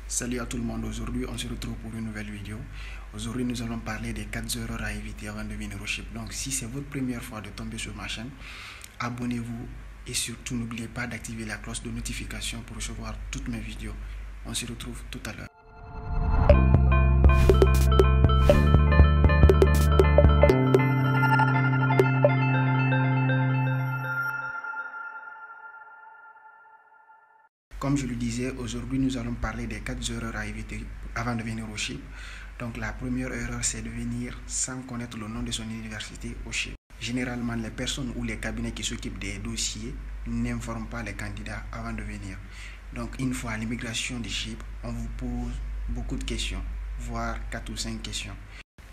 Salut à tout le monde, aujourd'hui on se retrouve pour une nouvelle vidéo. Aujourd'hui nous allons parler des 4 erreurs à éviter avant de venir au chip. Donc si c'est votre première fois de tomber sur ma chaîne, abonnez-vous et surtout n'oubliez pas d'activer la cloche de notification pour recevoir toutes mes vidéos. On se retrouve tout à l'heure. Comme je le disais, aujourd'hui nous allons parler des 4 erreurs à éviter avant de venir au chip. Donc la première erreur, c'est de venir sans connaître le nom de son université au chip. Généralement, les personnes ou les cabinets qui s'occupent des dossiers n'informent pas les candidats avant de venir. Donc une fois à l'immigration du chip, on vous pose beaucoup de questions, voire 4 ou 5 questions.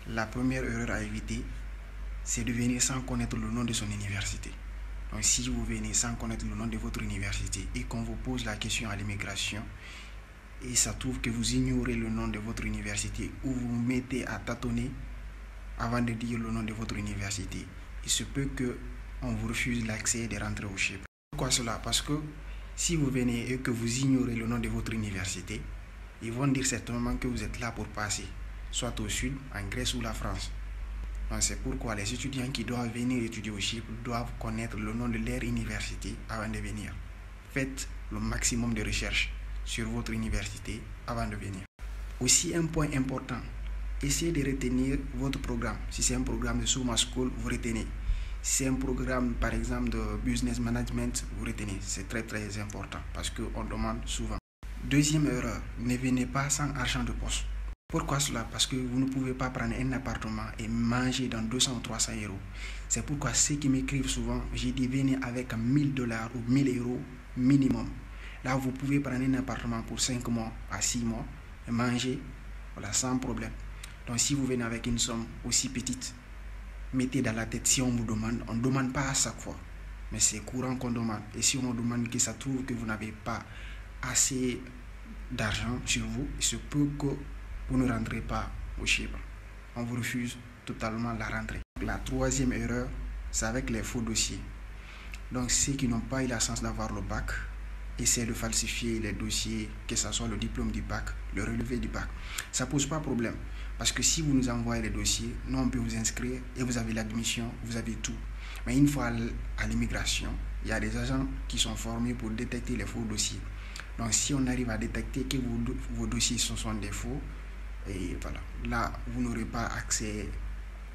La première erreur à éviter, c'est de venir sans connaître le nom de son université. Donc si vous venez sans connaître le nom de votre université et qu'on vous pose la question à l'immigration et ça trouve que vous ignorez le nom de votre université ou vous vous mettez à tâtonner avant de dire le nom de votre université, il se peut qu'on vous refuse l'accès de rentrer au chip. Pourquoi cela? Parce que si vous venez et que vous ignorez le nom de votre université, ils vont dire certainement que vous êtes là pour passer, soit au sud, en Grèce ou la France. C'est pourquoi les étudiants qui doivent venir étudier au Chypre doivent connaître le nom de leur université avant de venir. Faites le maximum de recherches sur votre université avant de venir. Aussi un point important, essayez de retenir votre programme. Si c'est un programme de Summa School, vous retenez. Si c'est un programme par exemple de Business Management, vous retenez. C'est très important parce qu'on demande souvent. Deuxième erreur, ne venez pas sans argent de poche. Pourquoi cela? Parce que vous ne pouvez pas prendre un appartement et manger dans 200 ou 300 euros. C'est pourquoi ceux qui m'écrivent souvent, j'ai dit venez avec $1000 ou 1000 euros minimum. Là, vous pouvez prendre un appartement pour 5 mois à 6 mois et manger voilà, sans problème. Donc si vous venez avec une somme aussi petite, mettez dans la tête si on vous demande, on ne demande pas à chaque fois. Mais c'est courant qu'on demande. Et si on demande que ça trouve que vous n'avez pas assez d'argent sur vous, il se peut que vous ne rentrez pas au Chypre. On vous refuse totalement la rentrée. La troisième erreur, c'est avec les faux dossiers. Donc ceux qui n'ont pas eu la chance d'avoir le bac, essaient de falsifier les dossiers, que ce soit le diplôme du bac, le relevé du bac. Ça ne pose pas de problème. Parce que si vous nous envoyez les dossiers, nous on peut vous inscrire et vous avez l'admission, vous avez tout. Mais une fois à l'immigration, il y a des agents qui sont formés pour détecter les faux dossiers. Donc si on arrive à détecter que vos dossiers sont des faux, et voilà, là vous n'aurez pas accès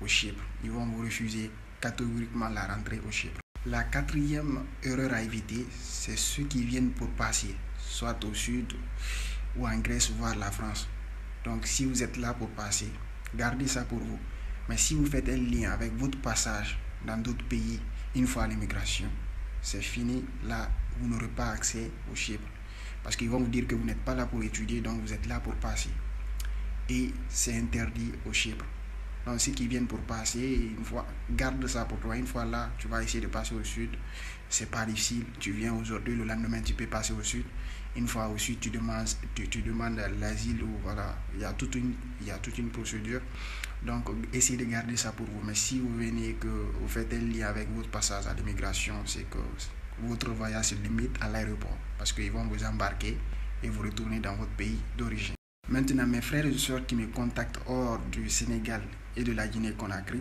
au Chypre. Ils vont vous refuser catégoriquement la rentrée au Chypre. La quatrième erreur à éviter, c'est ceux qui viennent pour passer, soit au sud ou en Grèce, voire la France. Donc si vous êtes là pour passer, gardez ça pour vous. Mais si vous faites un lien avec votre passage dans d'autres pays, une fois à l'immigration, c'est fini. Là, vous n'aurez pas accès au Chypre. Parce qu'ils vont vous dire que vous n'êtes pas là pour étudier, donc vous êtes là pour passer. Et c'est interdit au Chypre. Donc ceux qui viennent pour passer, une fois, garde ça pour toi. Une fois là, tu vas essayer de passer au sud. C'est pas difficile. Tu viens aujourd'hui, le lendemain, tu peux passer au sud. Une fois au sud, tu demandes l'asile ou voilà. Il y a toute une procédure. Donc essayez de garder ça pour vous. Mais si vous venez que vous faites un lien avec votre passage à l'immigration, c'est que votre voyage se limite à l'aéroport. Parce qu'ils vont vous embarquer et vous retourner dans votre pays d'origine. Maintenant, mes frères et sœurs qui me contactent hors du Sénégal et de la Guinée-Conakry,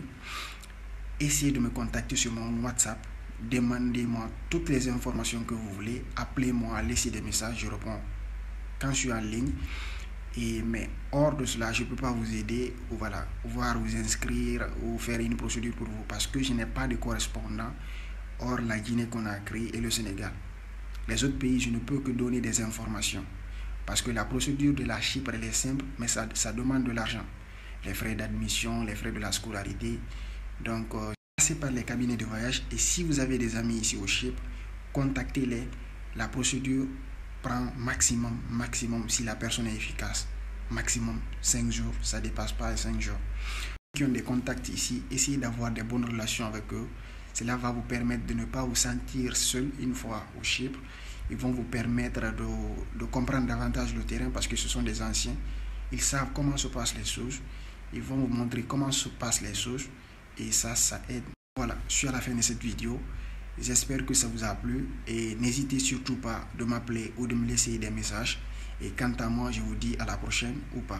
essayez de me contacter sur mon WhatsApp. Demandez-moi toutes les informations que vous voulez. Appelez-moi, laissez des messages, je réponds quand je suis en ligne. Mais hors de cela, je ne peux pas vous aider ou voilà, voire vous inscrire ou faire une procédure pour vous parce que je n'ai pas de correspondant hors la Guinée-Conakry et le Sénégal. Les autres pays, je ne peux que donner des informations. Parce que la procédure de la Chypre, elle est simple, mais ça demande de l'argent. Les frais d'admission, les frais de la scolarité. Donc, passez par les cabinets de voyage. Et si vous avez des amis ici au Chypre, contactez-les. La procédure prend maximum, si la personne est efficace. Maximum 5 jours, ça ne dépasse pas les 5 jours. Qui ont des contacts ici, essayez d'avoir des bonnes relations avec eux. Cela va vous permettre de ne pas vous sentir seul une fois au Chypre. Ils vont vous permettre de comprendre davantage le terrain parce que ce sont des anciens. Ils savent comment se passent les choses. Ils vont vous montrer comment se passent les choses. Et ça aide. Voilà, je suis à la fin de cette vidéo. J'espère que ça vous a plu. Et n'hésitez surtout pas de m'appeler ou de me laisser des messages. Et quant à moi, je vous dis à la prochaine ou pas.